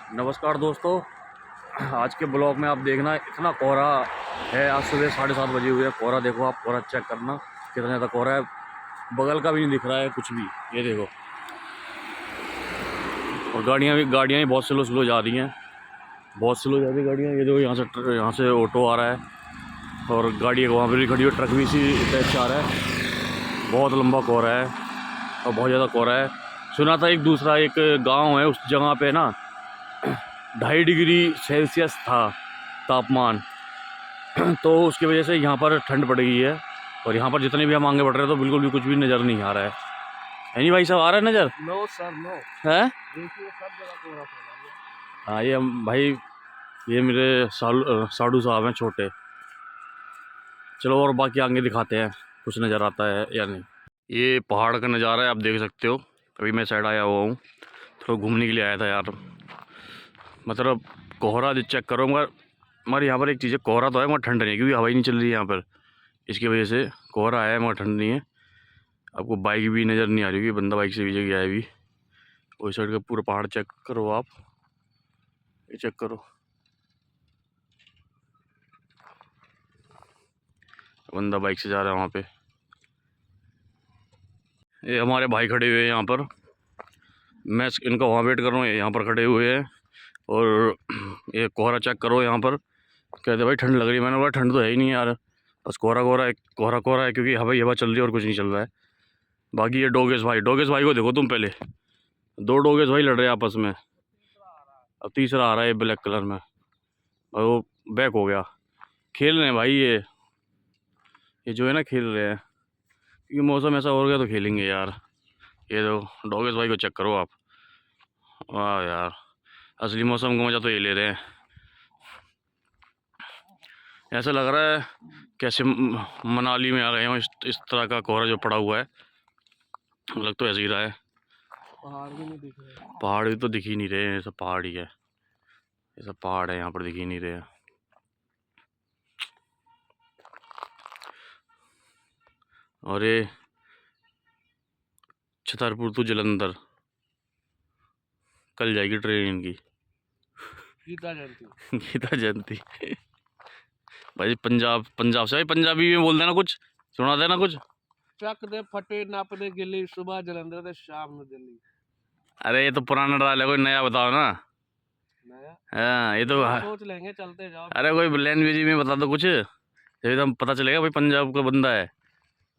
नमस्कार दोस्तों। आज के ब्लॉग में आप देखना इतना कोहरा है। आज सुबह 7:30 बजे हुए। कोहरा देखो आप, कोहरा चेक करना कितना ज़्यादा कोहरा है। बगल का भी नहीं दिख रहा है कुछ भी, ये देखो। और गाड़ियाँ भी बहुत स्लो स्लो जा रही हैं, बहुत स्लो जा रही है गाड़ियाँ। ये देखो यहाँ से ऑटो आ रहा है और गाड़ी वहाँ पर भी खड़ी है, ट्रक भी इसी टाइप से आ रहा है। बहुत लंबा कोहरा है और बहुत ज़्यादा कोहरा है। सुना था एक गाँव है, उस जगह पे ना 2.5 डिग्री सेल्सियस था तापमान। तो उसकी वजह से यहाँ पर ठंड पड़ गई है। और यहाँ पर जितने भी हम आगे बढ़ रहे हैं तो बिल्कुल भी कुछ भी नज़र नहीं आ रहा है नहीं भाई साहब? आ रहा है नज़र? नो सर नो है। देखिए सब जगह कोहरा फैला हुआ है। हाँ, ये हम भाई, ये मेरे साडू साहब हैं छोटे। चलो और बाकी आगे दिखाते हैं कुछ नज़र आता है या नहीं। ये पहाड़ का नज़ारा है, आप देख सकते हो। अभी मैं साइड आया हुआ हूँ, थोड़ा घूमने के लिए आया था यार। मतलब कोहरा चेक करो, मगर यहाँ पर एक चीज़ है, कोहरा तो है मगर ठंड नहीं है, क्योंकि हवा ही नहीं चल रही है यहाँ पर। इसकी वजह से कोहरा है मगर ठंड नहीं है। आपको बाइक भी नज़र नहीं आ रही होगी, बंदा बाइक से भी जगह आया भी। उस साइड का पूरा पहाड़ चेक करो आप, ये चेक करो। बंदा बाइक से जा रहा है वहाँ पे। ये हमारे भाई खड़े हुए हैं यहाँ पर, मैं इनका वहाँ वेट कर रहा हूँ, यहाँ पर खड़े हुए हैं। और ये कोहरा चेक करो यहाँ पर। कहते भाई ठंड लग रही है, मैंने बोला ठंड तो है ही नहीं यार, बस कोहरा कोहरा है, कोहरा कोहरा है, क्योंकि हवा ही हवा चल रही है और कुछ नहीं चल रहा है। बाकी ये डोगेश भाई को देखो तुम पहले, दो डोगेश भाई लड़ रहे हैं आपस में। अब तीसरा आ रहा है ब्लैक कलर में, और वो बैक हो गया। खेल रहे हैं भाई ये जो है ना, खेल रहे हैं, क्योंकि मौसम ऐसा हो गया तो खेलेंगे यार। ये तो डोगेश भाई को चेक करो आप, वाह यार, असली मौसम का मज़ा तो ये ले रहे हैं। ऐसा लग रहा है कैसे मनाली में आ गए हो। इस तरह का कोहरा जो पड़ा हुआ है, लग तो ऐसे ही रहा है। पहाड़ भी नहीं दिख रहे। पहाड़ भी तो दिख ही नहीं रहे हैं, ये सब पहाड़ ही है, ये सब पहाड़ है, यहाँ पर दिख ही नहीं रहे हैं। और ये छतरपुर टू जलंधर कल जाएगी ट्रेन इनकी। गीता जयंती। गीता जयंती। भाई पंजाब से भाई, पंजाबी में बोल देना कुछ, सुना देना कुछ। ਚੱਕ ਦੇ ਫਟੇ ਨੱਪਦੇ ਗਿੱਲੀ सुबह जलंधर ਤੇ शाम ਨੂੰ दिल्ली। अरे ये तो पुराना डाल है, कोई नया बताओ ना। नया हाँ ये तो सोच लेंगे, चलते जाओ। अरे कोई लैंग्वेज में बता दो कुछ, एकदम पता चलेगा भाई पंजाब का बंदा है।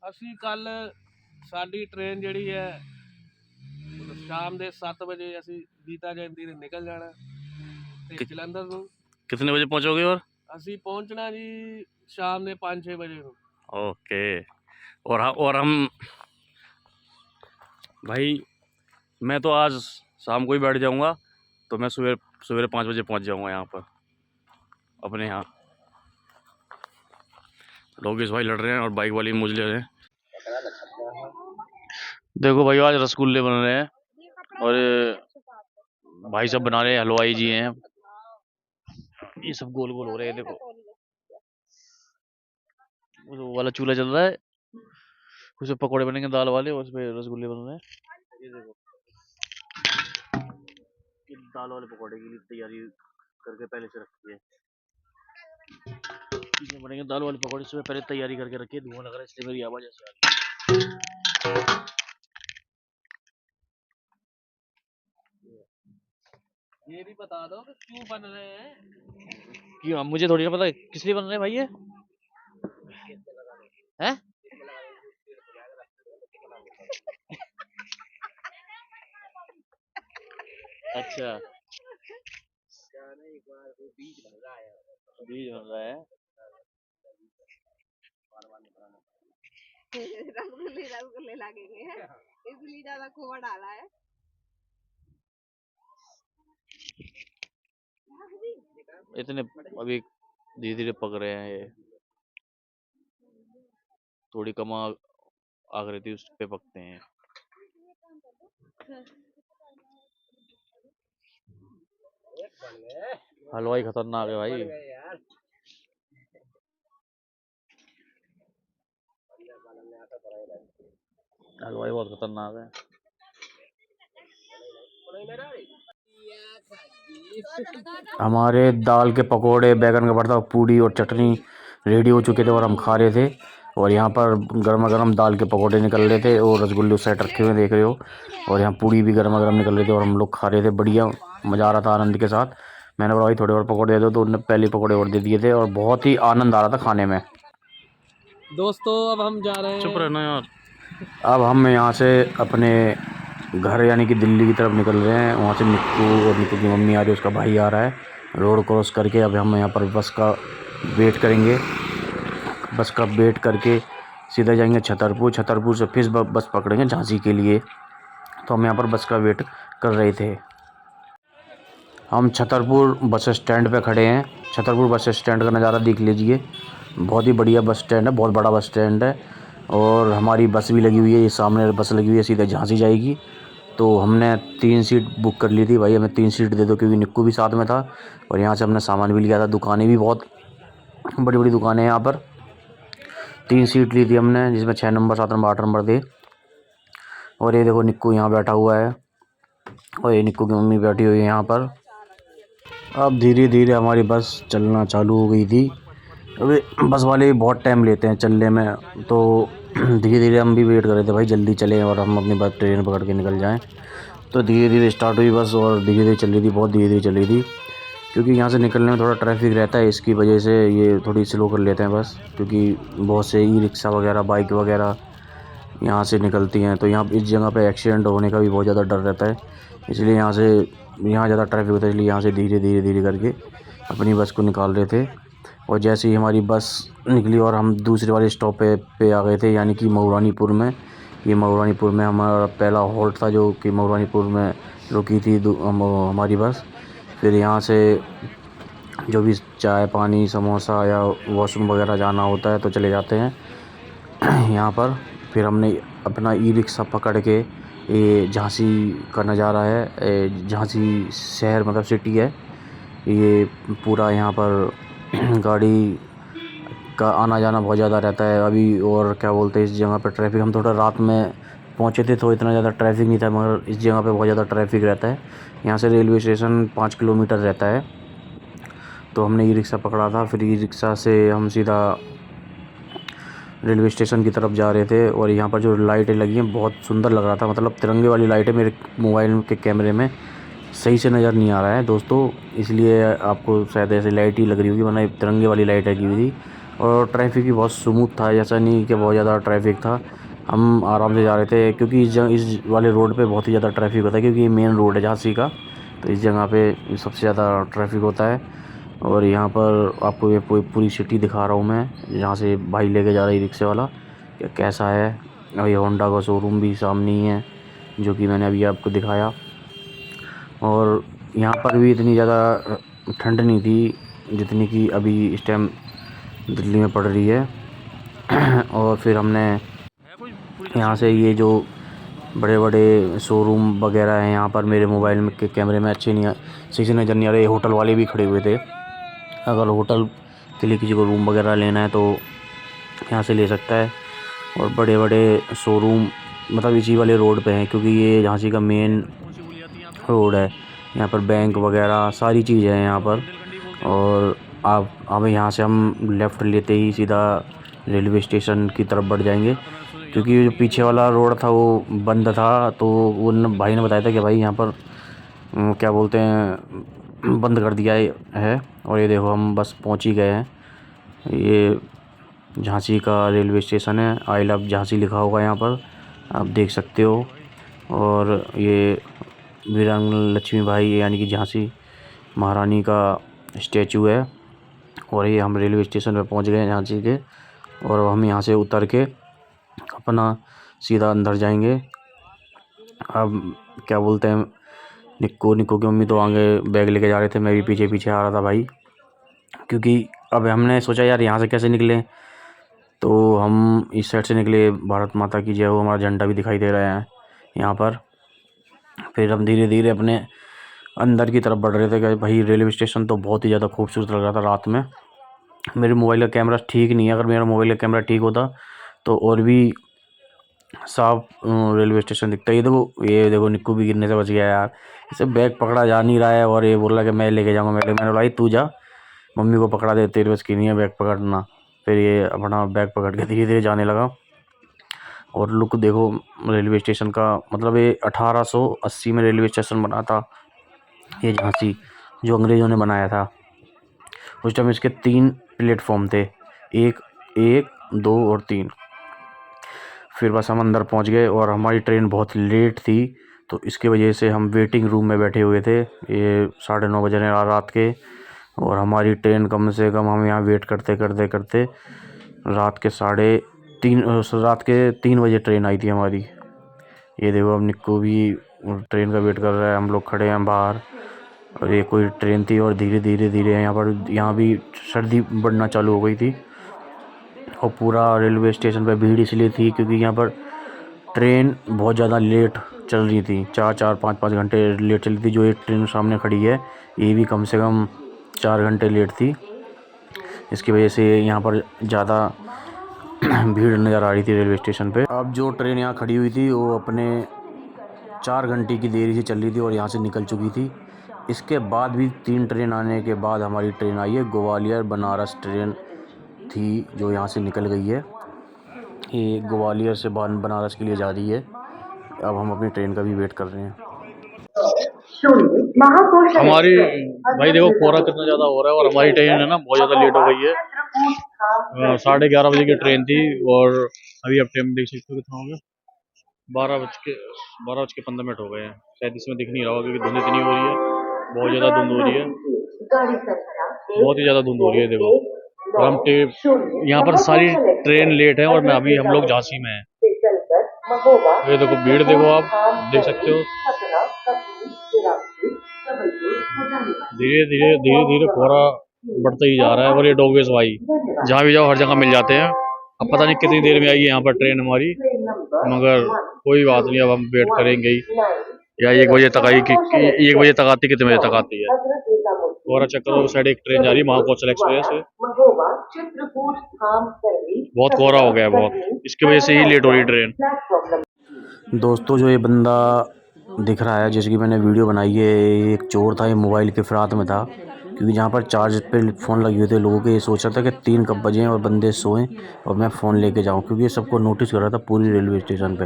ਅਸੀਂ ਕੱਲ ਸਾਡੀ ट्रेन ਜਿਹੜੀ ਹੈ शाम ਦੇ 7 ਵਜੇ ਅਸੀਂ गीता जयंती ਤੇ ਨਿਕਲ ਜਾਣਾ ਤੇ ਜਲੰਧਰ ਨੂੰ। कितने बजे पहुंचोगे? और ਅਸੀਂ ਪਹੁੰਚਣਾ ਜੀ शाम ਦੇ 5-6 ਵਜੇ ਨੂੰ। ओके। और हम भाई, मैं तो आज शाम को ही बैठ जाऊंगा, तो मैं सवेरे 5 बजे पहुंच जाऊंगा यहाँ पर अपने यहाँ। लोकेश भाई लड़ रहे हैं और बाइक वाली मुझ ले रहे हैं। देखो भाई, आज रसगुल्ले बन रहे हैं और भाई सब बना रहे हैं, हलवाई जी हैं। ये सब गोल गोल हो रहे हैं, देखो वो वाला चूल्हा चल रहा है, उसमें पकौड़े बनेंगे दाल वाले, और उसमें रसगुल्ले बन रहे हैं। ये देखो, ये दाल वाले पकौड़े की तैयारी करके पहले से रखी है। ये बनेंगे दाल वाले पकौड़े, सुबह पहले तैयारी करके रखी है। धुआं लग रहा है इसलिए मेरी आवाज ऐसे आ रही है। ये भी बता दो कि क्यों बन रहे हैं। क्यों? मुझे थोड़ी ना पता किस लिए बन रहे हैं भाई ये, हैं? अच्छा, बीज बन रहा है। रसगुल्ले रसगुल्ले लगेंगे इसलिए ज्यादा खोआ डाला है। इतने अभी धीरे धीरे पक रहे हैं ये, थोड़ी कम आग रहती है उस पे पकते हैं। हलवाई खतरनाक है भाई, हलवाई बहुत खतरनाक है। हमारे दाल के पकोड़े, बैगन का भरता, पूड़ी और चटनी रेडी हो चुके थे और हम खा रहे थे। और यहाँ पर गर्मा गर्म दाल के पकोड़े निकल रहे थे और रसगुल्ले उस साइड रखे हुए देख रहे हो। और यहाँ पूड़ी भी गर्मा गर्म निकल रही थी और हम लोग खा रहे थे, बढ़िया मज़ा आ रहा था आनंद के साथ। मैंने बोला भाई थोड़े और पकोड़े दे दो, तो उन्होंने पहले पकोड़े और दे दिए थे और बहुत ही आनंद आ रहा था खाने में। दोस्तों अब हम जा रहे हैं, चुप रहना यार। अब हम यहाँ से अपने घर यानी कि दिल्ली की तरफ निकल रहे हैं। वहाँ से निक्कू और निक्कू की मम्मी आ रही है, उसका भाई आ रहा है। रोड क्रॉस करके अब हम यहाँ पर बस का वेट करेंगे। बस का वेट करके सीधा जाएंगे छतरपुर। छतरपुर से फिर बस पकड़ेंगे झांसी के लिए। तो हम यहाँ पर बस का वेट कर रहे थे। हम छतरपुर बस स्टैंड पे खड़े हैं। छतरपुर बस स्टैंड का नज़ारा देख लीजिए, बहुत ही बढ़िया बस स्टैंड है, बहुत बड़ा बस स्टैंड है। और हमारी बस भी लगी हुई है, ये सामने बस लगी हुई है, सीधे झांसी जाएगी। तो हमने 3 सीट बुक कर ली थी, भाई हमें 3 सीट दे दो, क्योंकि निक्कू भी साथ में था और यहाँ से हमने सामान भी लिया था। दुकानें भी बहुत बड़ी बड़ी दुकानें हैं यहाँ पर। 3 सीट ली थी हमने, जिसमें 6 नंबर, 7 नंबर, 8 नंबर थे। और ये देखो निक्कू यहाँ बैठा हुआ है और ये निक्कू की मम्मी बैठी हुई है यहाँ पर। अब धीरे धीरे हमारी बस चलना चालू हो गई थी। अभी बस वाले बहुत टाइम लेते हैं चलने में, तो धीरे धीरे हम भी वेट कर रहे थे भाई जल्दी चलें और हम अपनी बस ट्रेन पकड़ के निकल जाएं। तो धीरे धीरे स्टार्ट हुई बस और धीरे धीरे चल रही थी, बहुत धीरे धीरे चल रही थी, क्योंकि यहाँ से निकलने में थोड़ा ट्रैफिक रहता है, इसकी वजह से ये थोड़ी स्लो कर लेते हैं बस। क्योंकि बहुत से ई रिक्शा वगैरह, बाइक वगैरह यहाँ से निकलती हैं, तो यहाँ इस जगह पे एक्सीडेंट होने का भी बहुत ज़्यादा डर रहता है। इसलिए यहाँ ज़्यादा ट्रैफिक होता है, इसलिए यहाँ से धीरे धीरे करके अपनी बस को निकाल रहे थे। और जैसे ही हमारी बस निकली और हम दूसरे वाले स्टॉप पे आ गए थे, यानी कि मऊरानीपुर में। ये मऊरानीपुर में हमारा पहला हॉल्ट था, जो कि मऊरानीपुर में रुकी थी हमारी बस। फिर यहाँ से जो भी चाय पानी समोसा या वॉशरूम वगैरह जाना होता है तो चले जाते हैं यहाँ पर। फिर हमने अपना ई रिक्शा पकड़ के, ये झांसी का नज़ारा है, झांसी शहर मतलब सिटी है ये पूरा। यहाँ पर गाड़ी का आना जाना बहुत ज़्यादा रहता है अभी। और क्या बोलते हैं, इस जगह पर ट्रैफिक, हम थोड़ा रात में पहुँचे थे तो इतना ज़्यादा ट्रैफिक नहीं था, मगर इस जगह पे बहुत ज़्यादा ट्रैफिक रहता है। यहाँ से रेलवे स्टेशन 5 किलोमीटर रहता है। तो हमने ई रिक्शा पकड़ा था, फिर ई रिक्शा से हम सीधा रेलवे स्टेशन की तरफ जा रहे थे। और यहाँ पर जो लाइटें लगी हैं बहुत सुंदर लग रहा था, मतलब तिरंगे वाली लाइटें मेरे मोबाइल के कैमरे में सही से नज़र नहीं आ रहा है दोस्तों, इसलिए आपको शायद ऐसी लाइट ही लग रही होगी, वरना तिरंगे वाली लाइट लगी हुई थी। और ट्रैफिक भी बहुत स्मूथ था, ऐसा नहीं कि बहुत ज़्यादा ट्रैफिक था, हम आराम से जा रहे थे। क्योंकि इस वाले रोड पे बहुत ही ज़्यादा ट्रैफिक होता है, क्योंकि ये मेन रोड है झांसी का, तो इस जगह पे सबसे ज़्यादा ट्रैफिक होता है। और यहाँ पर आपको ये पूरी सिटी दिखा रहा हूँ मैं, जहाँ से भाई लेके जा रहा है रिक्शे वाला, कैसा है। और ये होंडा का शोरूम भी सामने ही है, जो कि मैंने अभी आपको दिखाया। और यहाँ पर भी इतनी ज़्यादा ठंड नहीं थी जितनी कि अभी इस टाइम दिल्ली में पड़ रही है। और फिर हमने यहाँ से ये जो बड़े बड़े शोरूम वगैरह हैं, यहाँ पर मेरे मोबाइल में के कैमरे में अच्छे नहीं सही से नज़र नहीं आ रहे। होटल वाले भी खड़े हुए थे, अगर होटल के लिए किसी को रूम वगैरह लेना है तो यहाँ से ले सकता है। और बड़े बड़े शोरूम मतलब इसी वाले रोड पे हैं, क्योंकि ये झांसी का मेन रोड है। यहाँ पर बैंक वगैरह सारी चीज़ें हैं यहाँ पर। और आप हमें यहाँ से हम लेफ़्ट लेते ही सीधा रेलवे स्टेशन की तरफ बढ़ जाएंगे, क्योंकि जो पीछे वाला रोड था वो बंद था। तो वो भाई ने बताया था कि भाई यहाँ पर क्या बोलते हैं, बंद कर दिया है। और ये देखो हम बस पहुँच ही गए हैं। ये झांसी का रेलवे स्टेशन है, आई लव झांसी लिखा होगा यहाँ पर, आप देख सकते हो। और ये वीरांगना लक्ष्मीबाई यानी कि झांसी महारानी का स्टैचू है। और ये हम रेलवे स्टेशन पे पहुंच गए हैं झांसी के, और हम यहाँ से उतर के अपना सीधा अंदर जाएंगे। अब क्या बोलते हैं, निक्को की मम्मी तो आगे बैग लेके जा रहे थे, मैं भी पीछे पीछे आ रहा था भाई, क्योंकि अब हमने सोचा यार यहाँ से कैसे निकलें। तो हम इस साइड से निकले, भारत माता की जय हो, हमारा झंडा भी दिखाई दे रहा है यहाँ पर। फिर हम धीरे धीरे अपने अंदर की तरफ बढ़ रहे थे कि भाई रेलवे स्टेशन तो बहुत ही ज़्यादा खूबसूरत लग रहा था रात में। मेरे मोबाइल का कैमरा ठीक नहीं है, अगर मेरा मोबाइल का कैमरा ठीक होता तो और भी साफ रेलवे स्टेशन दिखता है। ये देखो निक्कू भी गिरने से बच गया यार। इसे बैग पकड़ा जा नहीं रहा है और ये बोल रहा है कि मैं लेके जाऊँगा। मैंने बोला भाई तू जा, मम्मी को पकड़ा दे, तेरे बस की नहीं है बैग पकड़ना। फिर ये अपना बैग पकड़ के धीरे धीरे जाने लगा। और लुक देखो रेलवे स्टेशन का, मतलब ये 1880 में रेलवे स्टेशन बना था ये झांसी, जो अंग्रेज़ों ने बनाया था। उस टाइम इसके 3 प्लेटफॉर्म थे, 1, 1, 2 और 3। फिर बस हम अंदर पहुंच गए और हमारी ट्रेन बहुत लेट थी, तो इसकी वजह से हम वेटिंग रूम में बैठे हुए थे। ये 9:30 बज रहे हैं रात के, और हमारी ट्रेन कम से कम हम यहाँ वेट करते करते करते रात के 3 बजे ट्रेन आई थी हमारी। ये देखो अब निक्कू भी ट्रेन का वेट कर रहा है, हम लोग खड़े हैं बाहर। और ये कोई ट्रेन थी और धीरे धीरे धीरे यहाँ भी सर्दी बढ़ना चालू हो गई थी। और पूरा रेलवे स्टेशन पे भीड़ इसलिए थी क्योंकि यहाँ पर ट्रेन बहुत ज़्यादा लेट चल रही थी, 4-4, 5-5 घंटे लेट चली थी। जो एक ट्रेन सामने खड़ी है ये भी कम से कम 4 घंटे लेट थी। इसकी वजह से यहाँ पर ज़्यादा भीड़ नज़र आ रही थी रेलवे स्टेशन पे। अब जो ट्रेन यहाँ खड़ी हुई थी वो अपने 4 घंटे की देरी से चल रही थी और यहाँ से निकल चुकी थी। इसके बाद भी 3 ट्रेन आने के बाद हमारी ट्रेन आई है। ग्वालियर बनारस ट्रेन थी जो यहाँ से निकल गई है। ये ग्वालियर से बनारस के लिए जा रही है। अब हम अपनी ट्रेन का भी वेट कर रहे हैं। हमारी भाई देखो कोहरा कितना ज़्यादा हो रहा है, और हमारी ट्रेन है ना बहुत ज़्यादा लेट हो गई है। 11:30 बजे की ट्रेन थी और अभी आप टाइम देख सकते हो कितना हो गया, 12:15 हो गए हैं। शायद इसमें दिख नहीं रहा होगा क्योंकि धुंध इतनी हो रही है, बहुत ज़्यादा धुंध हो रही है, बहुत ही ज़्यादा धुंध हो रही है। देखो और हम यहाँ पर सारी ट्रेन लेट है और हम लोग झांसी में हैं। ये देखो भीड़ देखो, आप देख सकते हो धीरे धीरे धीरे धीरे कोहरा बढ़ता ही जा रहा है। और ये डॉगवेज भाई जहाँ भी जाओ हर जगह मिल जाते हैं। अब पता नहीं कितनी देर में आएगी यहाँ पर ट्रेन हमारी, मगर कोई बात नहीं, अब हम वेट करेंगे ही। या 1 बजे तक आई कि 1 बजे तक आती, कितने बजे तक आती है। कोहरा चक्कर उस साइड एक ट्रेन जा रही है महाकोशल एक्सप्रेस से, बहुत कोहरा हो गया है बहुत, इसकी वजह से ही लेट हो रही ट्रेन। दोस्तों जो ये बंदा दिख रहा है जिसकी मैंने वीडियो बनाई है, एक चोर था, ये मोबाइल के फिरात में था। क्योंकि जहाँ पर चार्ज पे फ़ोन लगे हुए थे लोगों के, ये सोच रहा था कि 3 कब बजे और बंदे सोएं और मैं फ़ोन लेके जाऊँ, क्योंकि ये सबको नोटिस कर रहा था पूरी रेलवे स्टेशन पे।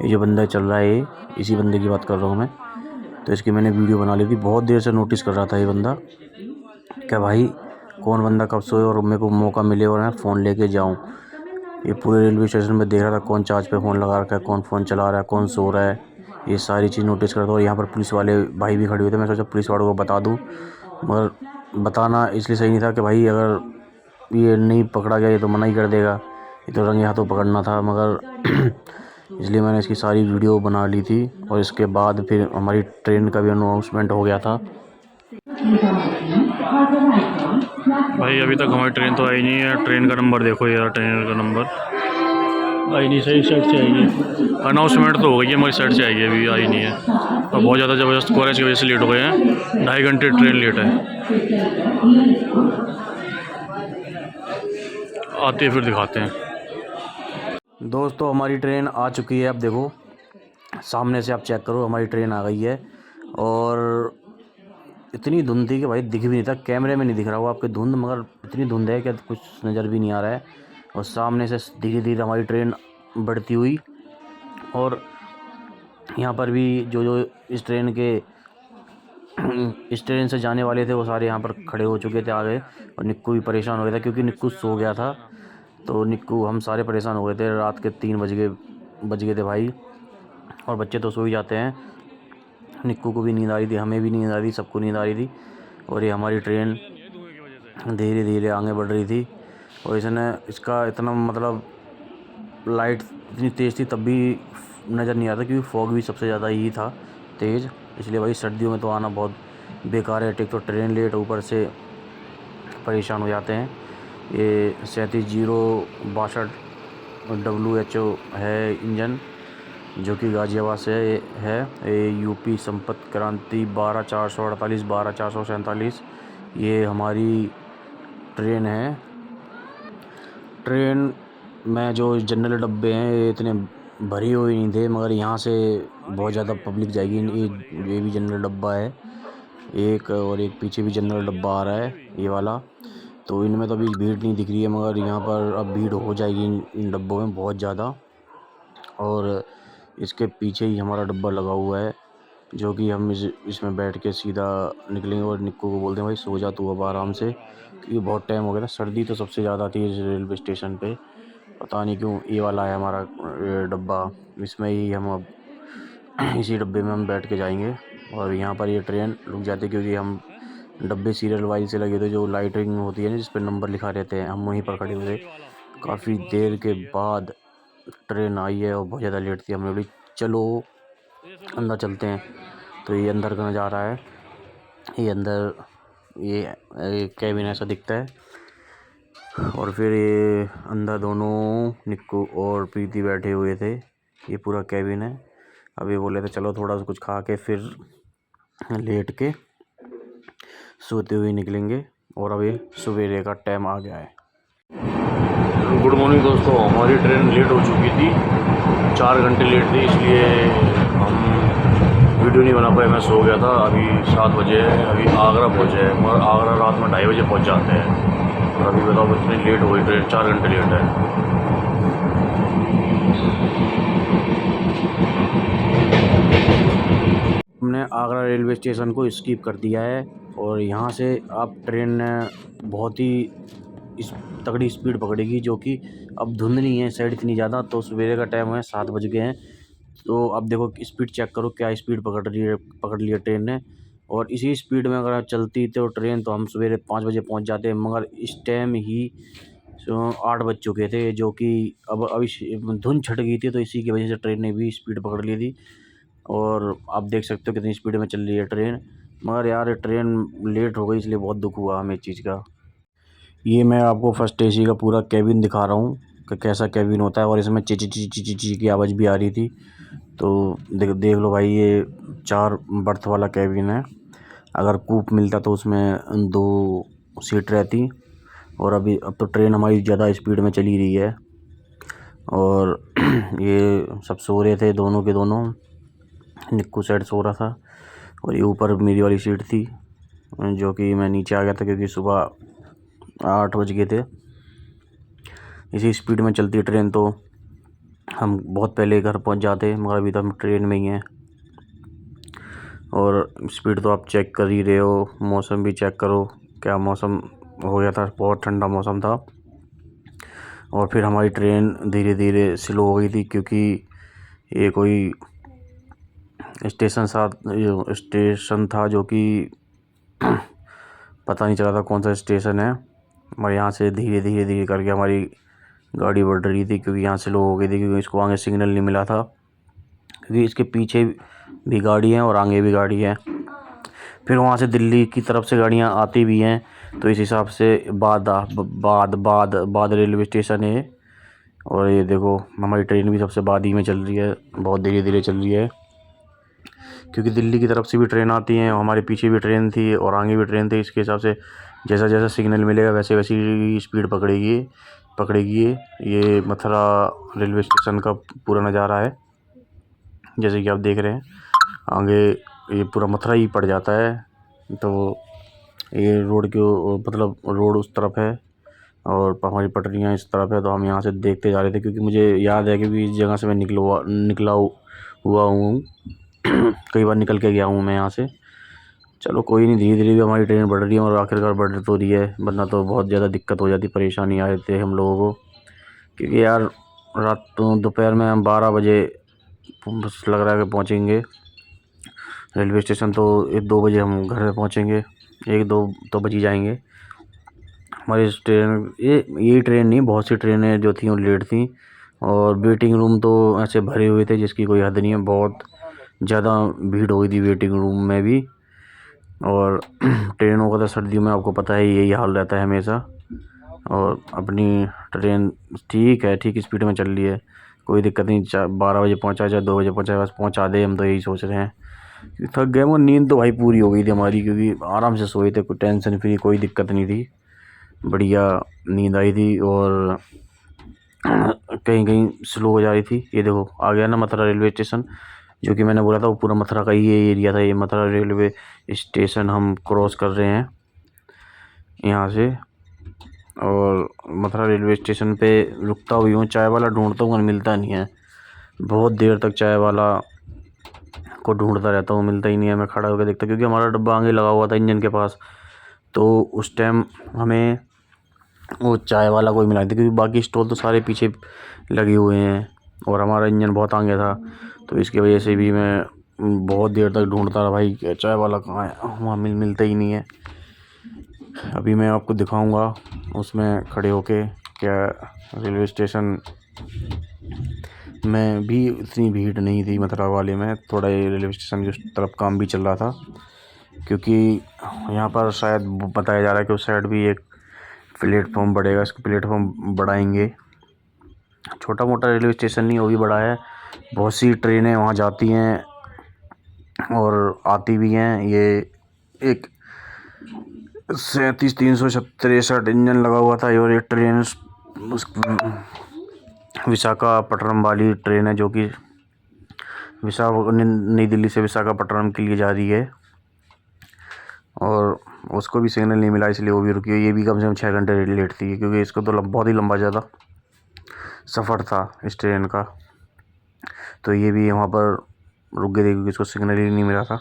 ये जो बंदा चल रहा है ये इसी बंदे की बात कर रहा हूँ मैं। तो इसकी मैंने वीडियो बना ली थी, बहुत देर से नोटिस कर रहा था ये बंदा क्या भाई कौन बंदा कब सोए और मेरे को मौका मिले और मैं फ़ोन लेके जाऊँ। ये पूरे रेलवे स्टेशन में देख रहा था कौन चार्ज पे फ़ोन लगा रखा है, कौन फ़ोन चला रहा है, कौन सो रहा है, ये सारी चीज़ नोटिस करता। और यहाँ पर पुलिस वाले भाई भी खड़े हुए थे। मैं सोचा पुलिस वालों को बता दूँ, मगर बताना इसलिए सही नहीं था कि भाई अगर ये नहीं पकड़ा गया ये तो मना ही कर देगा, ये तो रंगे हाथों पकड़ना था। मगर इसलिए मैंने इसकी सारी वीडियो बना ली थी। और इसके बाद फिर हमारी ट्रेन का भी अनाउंसमेंट हो गया था। भाई अभी तक हमारी ट्रेन तो आई नहीं है। ट्रेन का नंबर देखो यार, ट्रेन का नंबर आई नहीं, सही साइड से आएगी। अनाउंसमेंट तो हो गई है, हमारी साइड से आएगी, अभी आई नहीं है। और बहुत ज़्यादा ज़बरदस्त कोहरे की वजह से लेट हो गए हैं, 2.5 घंटे ट्रेन लेट है। आते हैं फिर दिखाते हैं। दोस्तों हमारी ट्रेन आ चुकी है। अब देखो सामने से आप चेक करो, हमारी ट्रेन आ गई है। और इतनी धुंध थी कि भाई दिख भी नहीं था, कैमरे में नहीं दिख रहा वो आपके धुंध, मगर इतनी धुंध है कि कुछ नज़र भी नहीं आ रहा है। और सामने से धीरे धीरे हमारी ट्रेन बढ़ती हुई, और यहाँ पर भी जो इस ट्रेन से जाने वाले थे वो सारे यहाँ पर खड़े हो चुके थे आगे। और निक्कू भी परेशान हो गया था क्योंकि निक्कू सो गया था। तो निक्कू हम सारे परेशान हो गए थे, रात के 3 बज गए थे भाई। और बच्चे तो सो ही जाते हैं, निक्कू को भी नींद आ रही थी, हमें भी नींद आ रही थी, सबको नींद आ रही थी। और ये हमारी ट्रेन धीरे धीरे आगे बढ़ रही थी। और इसका इतना मतलब लाइट इतनी तेज़ थी तब भी नज़र नहीं आता, क्योंकि फॉग भी सबसे ज़्यादा ही था तेज़। इसलिए भाई सर्दियों में तो आना बहुत बेकार है। एक तो ट्रेन लेट, ऊपर से परेशान हो जाते हैं। ये 37062 WHO है इंजन, जो कि गाज़ियाबाद से है। ये यूपी संपर्क क्रांति 12448 12447। ये हमारी ट्रेन है। ट्रेन में जो जनरल डब्बे हैं ये इतने भरी हुई नहीं थे, मगर यहाँ से बहुत ज़्यादा पब्लिक जाएगी। ये भी जनरल डब्बा है एक, और एक पीछे भी जनरल डब्बा आ रहा है ये वाला। तो इनमें तो अभी भीड़ नहीं दिख रही है, मगर यहाँ पर अब भीड़ हो जाएगी इन डब्बों में बहुत ज़्यादा। और इसके पीछे ही हमारा डब्बा लगा हुआ है, जो कि हम इसमें बैठ के सीधा निकलेंगे। और निक्कू को बोलते हैं भाई सो जा तू अब आराम से, क्योंकि बहुत टाइम हो गया था। सर्दी तो सबसे ज़्यादा थी इस रेलवे स्टेशन पे, पता नहीं क्यों। ये वाला है हमारा डब्बा, इसमें ही हम अब इसी डब्बे में हम बैठ के जाएंगे। और यहाँ पर ये ट्रेन रुक जाती है, क्योंकि हम डब्बे सीरियल वाइज से लगे थे, जो लाइटिंग होती है ना जिस पर नंबर लिखा रहते हैं, हम वहीं पर खड़े हुए। काफ़ी देर के बाद ट्रेन आई है और बहुत ज़्यादा लेट थी। हमने बोली चलो अंदर चलते हैं। तो ये अंदर का नज़ारा है। ये अंदर ये कैबिन ऐसा दिखता है। और फिर ये अंदर दोनों निक्कू और प्रीति बैठे हुए थे। ये पूरा कैबिन है। अभी बोले थे चलो थोड़ा सा कुछ खा के फिर लेट के सोते हुए निकलेंगे। और अभी सवेरे का टाइम आ गया है। गुड मॉर्निंग दोस्तों, हमारी ट्रेन लेट हो चुकी थी, 4 घंटे लेट थी, इसलिए हम वीडियो नहीं बना पाए। मैं सो गया था। अभी 7 बजे है, अभी आगरा पहुँचे हैं, मगर आगरा रात में 2:30 बजे पहुँच जाते हैं। और अभी बताओ इतनी लेट हो गई ट्रेन, 4 घंटे लेट है। हमने आगरा रेलवे स्टेशन को स्किप कर दिया है, और यहाँ से आप ट्रेन बहुत ही तगड़ी स्पीड पकड़ेगी, जो कि अब धुंध नहीं है साइड इतनी ज़्यादा। तो सवेरे का टाइम है, 7 बज गए हैं। तो अब देखो स्पीड चेक करो, क्या स्पीड पकड़ ली है ट्रेन ने। और इसी स्पीड में अगर चलती तो ट्रेन, तो हम सवेरे 5 बजे पहुँच जाते हैं। मगर इस टाइम ही 8 बज चुके थे, जो कि अभी धुंध छट गई थी, तो इसी की वजह से ट्रेन ने भी स्पीड पकड़ ली थी। और आप देख सकते हो कितनी स्पीड में चल रही है ट्रेन। मगर यार ट्रेन लेट हो गई, इसलिए बहुत दुख हुआ हमें इस चीज़ का। ये मैं आपको फर्स्ट एसी का पूरा कैबिन दिखा रहा हूँ कि कैसा कैबिन होता है। और इसमें ची ची ची ची ची ची की आवाज़ भी आ रही थी। तो देख लो भाई, ये 4 बर्थ वाला कैबिन है। अगर कूप मिलता तो उसमें 2 सीट रहती। और अब तो ट्रेन हमारी ज़्यादा स्पीड में चली रही है। और ये सब सो रहे थे, दोनों के दोनों। निक्कू साइड सो रहा था, और ये ऊपर मेरी वाली सीट थी, जो कि मैं नीचे आ गया था क्योंकि सुबह 8 बज गए थे। इसी स्पीड में चलती ट्रेन तो हम बहुत पहले घर पहुंच जाते, मगर अभी तो हम ट्रेन में ही हैं। और स्पीड तो आप चेक कर ही रहे हो। मौसम भी चेक करो, क्या मौसम हो गया था, बहुत ठंडा मौसम था। और फिर हमारी ट्रेन धीरे धीरे स्लो हो गई थी, क्योंकि ये कोई स्टेशन था जो कि पता नहीं चला था कौन सा स्टेशन है। मगर यहाँ से धीरे धीरे करके हमारी गाड़ी बढ़ रही थी, क्योंकि यहाँ से लो हो गई थी, क्योंकि इसको आगे सिग्नल नहीं मिला था, क्योंकि इसके पीछे भी गाड़ी है और आगे भी गाड़ी है। फिर वहाँ से दिल्ली की तरफ से गाड़ियाँ आती भी हैं, तो इस हिसाब से बाद रेलवे स्टेशन है। और ये देखो हमारी ट्रेन भी सबसे बाद ही में चल रही है, बहुत धीरे धीरे चल रही है, क्योंकि दिल्ली की तरफ से भी ट्रेन आती हैं। हमारे पीछे भी ट्रेन थी और आगे भी ट्रेन थी। इसके हिसाब से जैसा जैसा सिग्नल मिलेगा वैसे वैसी स्पीड पकड़ेगी। ये मथुरा रेलवे स्टेशन का पूरा नज़ारा है, जैसे कि आप देख रहे हैं। आगे ये पूरा मथुरा ही पड़ जाता है। तो ये रोड उस तरफ है और हमारी पटरियाँ इस तरफ है। तो हम यहाँ से देखते जा रहे थे, क्योंकि मुझे याद है कि इस जगह से मैं निकला हुआ हूँ कई बार निकल के गया हूँ मैं यहाँ से। चलो कोई नहीं, धीरे धीरे भी हमारी ट्रेन बढ़ रही है, और आखिरकार बढ़ तो रही है, वरना तो बहुत ज़्यादा दिक्कत हो जाती, परेशानी आ रही थी हम लोगों को। क्योंकि यार दोपहर में हम 12 बजे बस लग रहा है कि पहुँचेंगे रेलवे स्टेशन। तो 1-2 बजे हम घर में पहुँचेंगे, 1-2 तो बज ही जाएंगे। हमारी ट्रेन यही ट्रेन नहीं, बहुत सी ट्रेनें जो थी वो लेट थी। और वेटिंग रूम तो ऐसे भरे हुए थे जिसकी कोई हद नहीं है, बहुत ज़्यादा भीड़ हो गई थी वेटिंग रूम में भी। और ट्रेनों का तो सर्दियों में आपको पता है यही हाल रहता है हमेशा। और अपनी ट्रेन ठीक है, ठीक स्पीड में चल रही है, कोई दिक्कत नहीं। 12 बजे पहुँचा, चाहे 2 बजे पहुँचा, बस पहुँचा दे, हम तो यही सोच रहे हैं। थक गए, वो नींद तो भाई पूरी हो गई थी हमारी, क्योंकि आराम से सोए थे, कोई टेंशन फ्री, कोई दिक्कत नहीं थी, बढ़िया नींद आई थी। और कहीं कहीं स्लो हो जा रही थी। ये देखो आ गया ना मथुरा रेलवे स्टेशन, जो कि मैंने बोला था वो पूरा मथुरा का ही ये एरिया था। ये मथुरा रेलवे स्टेशन हम क्रॉस कर रहे हैं यहाँ से, और मथुरा रेलवे स्टेशन पे रुकता हुई हूँ। चाय वाला ढूंढता हूँ, मिलता नहीं है। बहुत देर तक चाय वाला को ढूंढता रहता हूँ, मिलता ही नहीं है। मैं खड़ा होकर देखता, क्योंकि हमारा डब्बा आगे लगा हुआ था इंजन के पास, तो उस टाइम हमें वो चाय वाला कोई मिला नहीं था, क्योंकि बाकी स्टॉल तो सारे पीछे लगे हुए हैं और हमारा इंजन बहुत आगे था। तो इसकी वजह से भी मैं बहुत देर तक ढूंढता रहा, भाई चाय वाला कहाँ है, वहाँ मिलता ही नहीं है। अभी मैं आपको दिखाऊंगा उसमें खड़े होके क्या रेलवे स्टेशन में भी इतनी भीड़ नहीं थी मथुरा वाले में। थोड़ा ये रेलवे स्टेशन की उस तरफ काम भी चल रहा था, क्योंकि यहाँ पर शायद बताया जा रहा है कि उस साइड भी एक प्लेटफॉर्म बढ़ेगा, इसको प्लेटफॉर्म बढ़ाएंगे। छोटा मोटा रेलवे स्टेशन नहीं, वो भी बड़ा है। बहुत सी ट्रेनें वहाँ जाती हैं और आती भी हैं। ये एक 37-363 इंजन लगा हुआ था, और ये ट्रेन विशाखापट्टनम वाली ट्रेन है, जो कि नई दिल्ली से विशाखापट्टनम के लिए जा रही है। और उसको भी सिग्नल नहीं मिला, इसलिए वो भी रुकी है। ये भी कम से कम 6 घंटे लेट थी, क्योंकि इसको तो बहुत ही लंबा ज़्यादा सफ़र था इस ट्रेन का। तो ये भी वहाँ पर रुक गई थी, क्योंकि इसको सिग्नल ही नहीं मिला था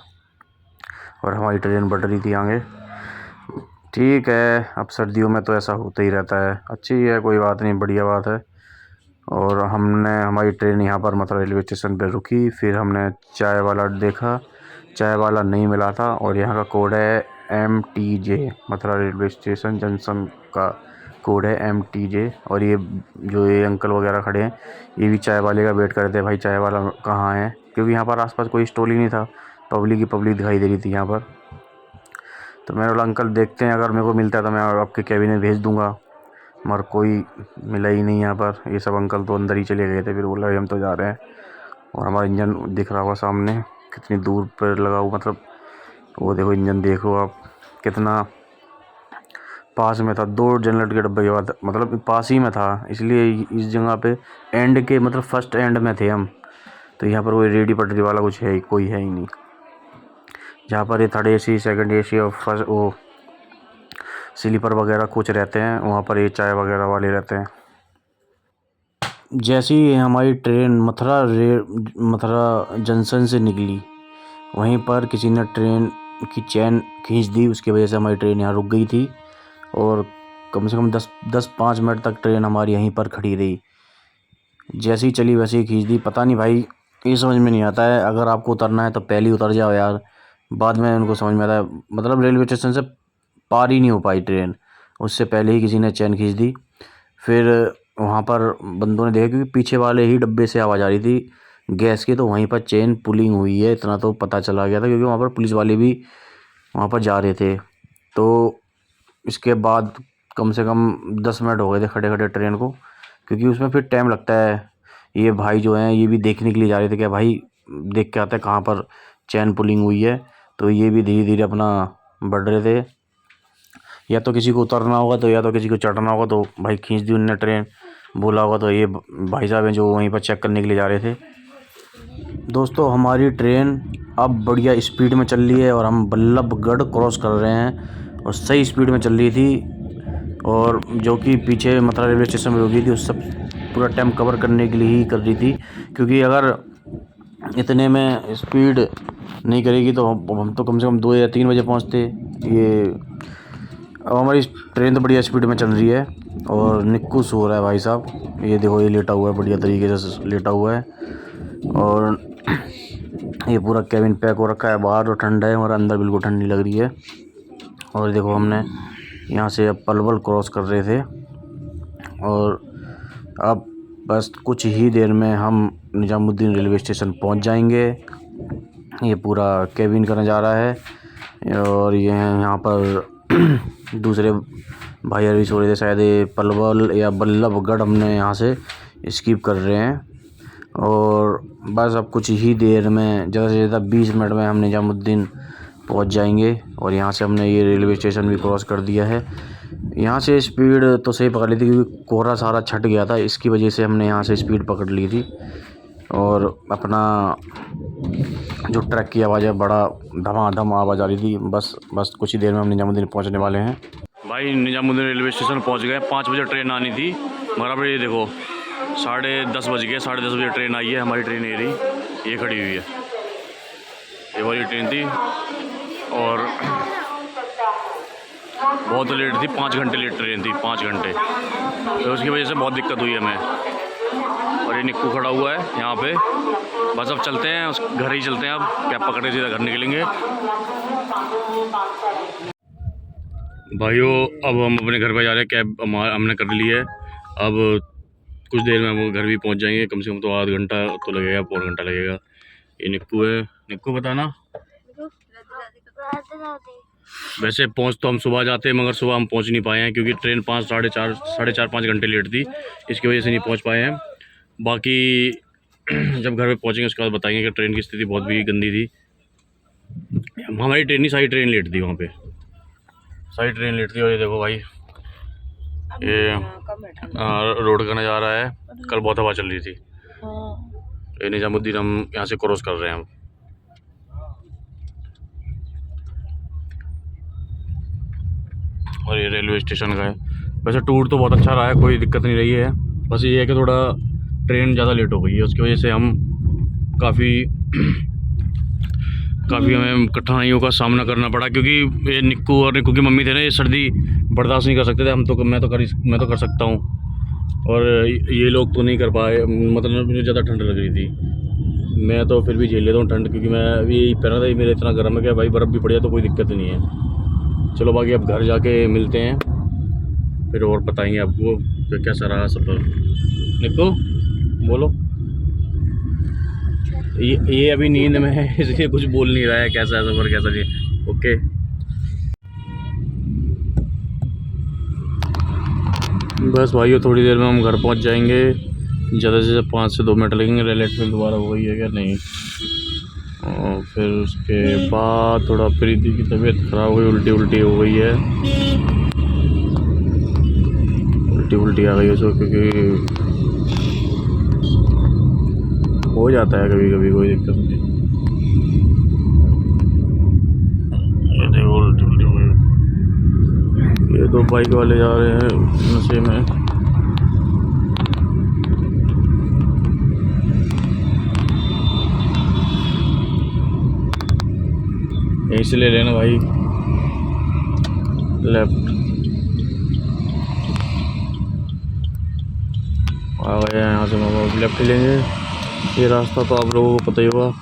और हमारी ट्रेन बढ़ रही थी आगे। ठीक है, अब सर्दियों में तो ऐसा होता ही रहता है। अच्छी है, कोई बात नहीं, बढ़िया बात है। और हमारी ट्रेन यहाँ पर मथुरा रेलवे स्टेशन पर रुकी। फिर हमने चाय वाला देखा, चाय वाला नहीं मिला था। और यहाँ का कोड है MTJ, Mathura railway station junction का कोड है MTJ। और ये अंकल वगैरह खड़े हैं, ये भी चाय वाले का वेट कर रहे थे, भाई चाय वाला कहाँ है, क्योंकि यहाँ पर आसपास कोई स्टॉल ही नहीं था। पब्लिक ही पब्लिक दिखाई दे रही थी यहाँ पर। तो मैंने बोला अंकल देखते हैं, अगर मेरे को मिलता है तो मैं आपके कैबिन में भेज दूँगा, मगर कोई मिला ही नहीं यहाँ पर। ये सब अंकल तो अंदर ही चले गए थे। फिर बोला हम तो जा रहे हैं। और हमारा इंजन दिख रहा होगा सामने, कितनी दूर पर लगा हुआ, मतलब वो देखो इंजन देखो आप, कितना पास में था। 2 जनरेटर के डब्बे के बाद, मतलब पास ही में था, इसलिए इस जगह पे एंड के, मतलब फर्स्ट एंड में थे हम। तो यहाँ पर कोई रेडी पटरी वाला कुछ है, कोई है ही नहीं। जहाँ पर ये 3rd AC, 2nd AC और फर्स्ट वो स्लीपर वगैरह कुछ रहते हैं, वहाँ पर ये चाय वगैरह वाले रहते हैं। जैसे ही हमारी ट्रेन मथुरा जंक्शन से निकली, वहीं पर किसी ने ट्रेन की चैन खींच दी। उसकी वजह से हमारी ट्रेन यहाँ रुक गई थी, और कम से कम 10-5 मिनट तक ट्रेन हमारी यहीं पर खड़ी रही। जैसे ही चली वैसे ही खींच दी। पता नहीं भाई, ये समझ में नहीं आता है, अगर आपको उतरना है तो पहले ही उतर जाओ यार। बाद में उनको समझ में आता है, मतलब रेलवे स्टेशन से पार ही नहीं हो पाई ट्रेन, उससे पहले ही किसी ने चैन खींच दी। फिर वहाँ पर बंदों ने देखा, क्योंकि पीछे वाले ही डब्बे से आवाज़ आ रही थी गैस की, तो वहीं पर चेन पुलिंग हुई है, इतना तो पता चला गया था, क्योंकि वहाँ पर पुलिस वाले भी वहाँ पर जा रहे थे। तो इसके बाद कम से कम 10 मिनट हो गए थे खड़े खड़े ट्रेन को, क्योंकि उसमें फिर टाइम लगता है। ये भाई जो हैं, ये भी देखने के लिए जा रहे थे कि भाई देख के आते हैं कहाँ पर चैन पुलिंग हुई है। तो ये भी धीरे धीरे अपना बढ़ रहे थे, या तो किसी को उतरना होगा तो या तो किसी को चढ़ना होगा। तो भाई खींच दी उनने ट्रेन, बोला होगा। तो ये भाई साहब हैं जो वहीं पर चेक करने के लिए जा रहे थे। दोस्तों हमारी ट्रेन अब बढ़िया स्पीड में चल रही है, और हम बल्लभगढ़ क्रॉस कर रहे हैं, और सही स्पीड में चल रही थी। और जो कि पीछे मथुरा रेलवे स्टेशन में रुकी थी, उस सब पूरा टाइम कवर करने के लिए ही कर रही थी, क्योंकि अगर इतने में स्पीड नहीं करेगी तो हम तो कम से कम 2 या 3 बजे पहुंचते। ये अब हमारी ट्रेन तो बढ़िया स्पीड में चल रही है, और निक्कू सो रहा है भाई साहब। ये देखो, ये लेटा हुआ है, बढ़िया तरीके से लेटा हुआ है। और ये पूरा कैबिन पैक हो रखा है, बाहर तो ठंडा है और अंदर बिल्कुल ठंडी लग रही है। और देखो हमने यहाँ से अब पलवल क्रॉस कर रहे थे, और अब बस कुछ ही देर में हम निजामुद्दीन रेलवे स्टेशन पहुँच जाएंगे। ये पूरा कैबिन का नज़ारा है, और ये यहाँ पर दूसरे भाई अभी सो रहे थे, शायद ये पलवल या बल्लभगढ़ हमने यहाँ से स्किप कर रहे हैं। और बस अब कुछ ही देर में, ज़्यादा से ज़्यादा 20 मिनट में हम निजामुद्दीन पहुँच जाएंगे। और यहाँ से हमने ये रेलवे स्टेशन भी क्रॉस कर दिया है। यहाँ से स्पीड तो सही पकड़ ली थी क्योंकि कोहरा सारा छट गया था, इसकी वजह से हमने यहाँ से स्पीड पकड़ ली थी। और अपना जो ट्रक की आवाज़ है बड़ा धमाधम आवाज़ आ रही थी। बस कुछ ही देर में हम निजामुद्दीन पहुँचने वाले हैं। भाई निजामुद्दीन रेलवे स्टेशन पहुंच गए। 5 बजे ट्रेन आनी थी, मगर अब ये देखो 10:30 बज गए। 10:30 बजे ट्रेन आई है। हमारी ट्रेन ये रही, ये खड़ी हुई है, ये वाली ट्रेन थी और बहुत लेट थी। 5 घंटे लेट ट्रेन थी, 5 घंटे। तो उसकी वजह से बहुत दिक्कत हुई हमें। और ये निक्कू खड़ा हुआ है यहाँ पे। बस अब चलते हैं, उस घर ही चलते हैं। अब कैब पकड़े सीधा घर निकलेंगे। भाइयों अब हम अपने घर पे जा रहे हैं। कैब हमने कर ली है। अब कुछ देर में हम घर भी पहुंच जाएंगे। कम से कम तो आधा घंटा तो लगेगा, पौन घंटा लगेगा। ये निक्कू है। निक्कू बताना। वैसे पहुंच तो हम सुबह जाते हैं, मगर सुबह हम पहुंच नहीं पाए हैं क्योंकि ट्रेन 5 साढ़े चार 5 घंटे लेट थी। इसकी वजह से नहीं पहुंच पाए हैं। बाकी जब घर पे पहुंचेंगे उसके बाद बताएंगे कि ट्रेन की स्थिति बहुत भी गंदी थी। हमारी ट्रेन नहीं, सारी ट्रेन लेट थी वहाँ पे, सारी ट्रेन लेट थी। और ये देखो भाई, ये रोड का नज़ारा है। कल बहुत हवा चल रही थी। ये निजामुद्दीन हम यहाँ से क्रॉस कर रहे हैं। और ये रेलवे स्टेशन का है। वैसे टूर तो बहुत अच्छा रहा है, कोई दिक्कत नहीं रही है। बस ये है कि थोड़ा ट्रेन ज़्यादा लेट हो गई है, उसकी वजह से हम काफ़ी हमें कठिनाइयों का सामना करना पड़ा। क्योंकि ये निक्कू और निक्कू की मम्मी थे ना, ये सर्दी बर्दाश्त नहीं कर सकते थे। मैं तो कर सकता हूँ, और ये लोग तो नहीं कर पाए। मतलब मुझे ज़्यादा ठंड लग रही थी। मैं तो फिर भी झेल लेता हूँ ठंड, क्योंकि मैं यही पहना था। मेरा इतना गर्म है कि भाई बर्फ़ भी पड़ जाए तो कोई दिक्कत नहीं है। चलो बाकी अब घर जाके मिलते हैं, फिर और बताएंगे आपको कि कैसा रहा सफ़र। निक्कू बोलो। ये अभी नींद में है, इसलिए कुछ बोल नहीं रहा है। कैसा है सफ़र, कैसा नहीं। ओके बस भाइयों, थोड़ी देर में हम घर पहुंच जाएंगे। ज़्यादा से ज़्यादा 5 से 2 मिनट लगेंगे। रेल फिर दोबारा हो गई है क्या नहीं। और फिर उसके बाद थोड़ा प्रीति की तबीयत ख़राब हुई, उल्टी हो गई है। उल्टी आ गई उसको, क्योंकि हो जाता है कभी कभी, कोई दिक्कत नहीं। ये देखो उल्टी हुई। ये 2 बाइक वाले जा रहे हैं नशे में। यहीं से ले लेना भाई, लेफ्ट आ गए हैं। यहाँ से हम लेफ्ट ही लेंगे। ये रास्ता तो आप लोगों को पता ही होगा,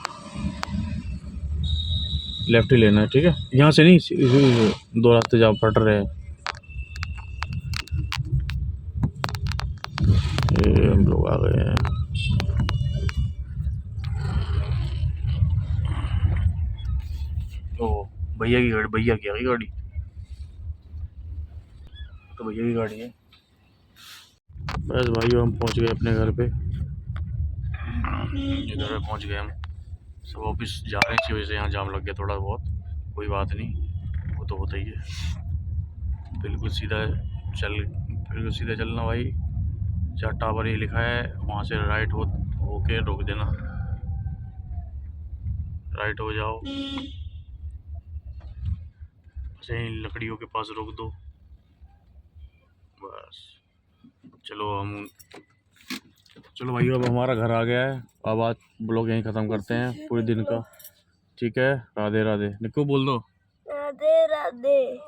लेफ्ट ही लेना है। ठीक है, यहाँ से नहीं, 2 रास्ते जहाँ पड़ रहे हैं। ये हम लोग आ गए हैं। ओ भैया की गाड़ी, भैया की आ गई गाड़ी, तो भैया की गाड़ी है। बस भाइयों हम पहुंच गए अपने घर पे। घर पे पहुंच गए हम। सब ऑफिस जा रहे हैं, इसी वजह से यहाँ जाम लग गया थोड़ा बहुत। कोई बात नहीं, वो तो होता ही है। बिल्कुल सीधा चलना भाई। जहाँ टावर ये लिखा है वहाँ से राइट होके रोक देना। राइट हो जाओ, यहीं लकड़ियों के पास रोक दो बस। चलो भाई, अब हमारा घर आ गया है। अब आज ब्लॉग यहीं ख़त्म करते हैं पूरे दिन का। ठीक है, राधे राधे। निक्कू बोल दो राधे राधे।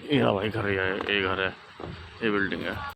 ये भाई घर है, ये घर है, ये बिल्डिंग है।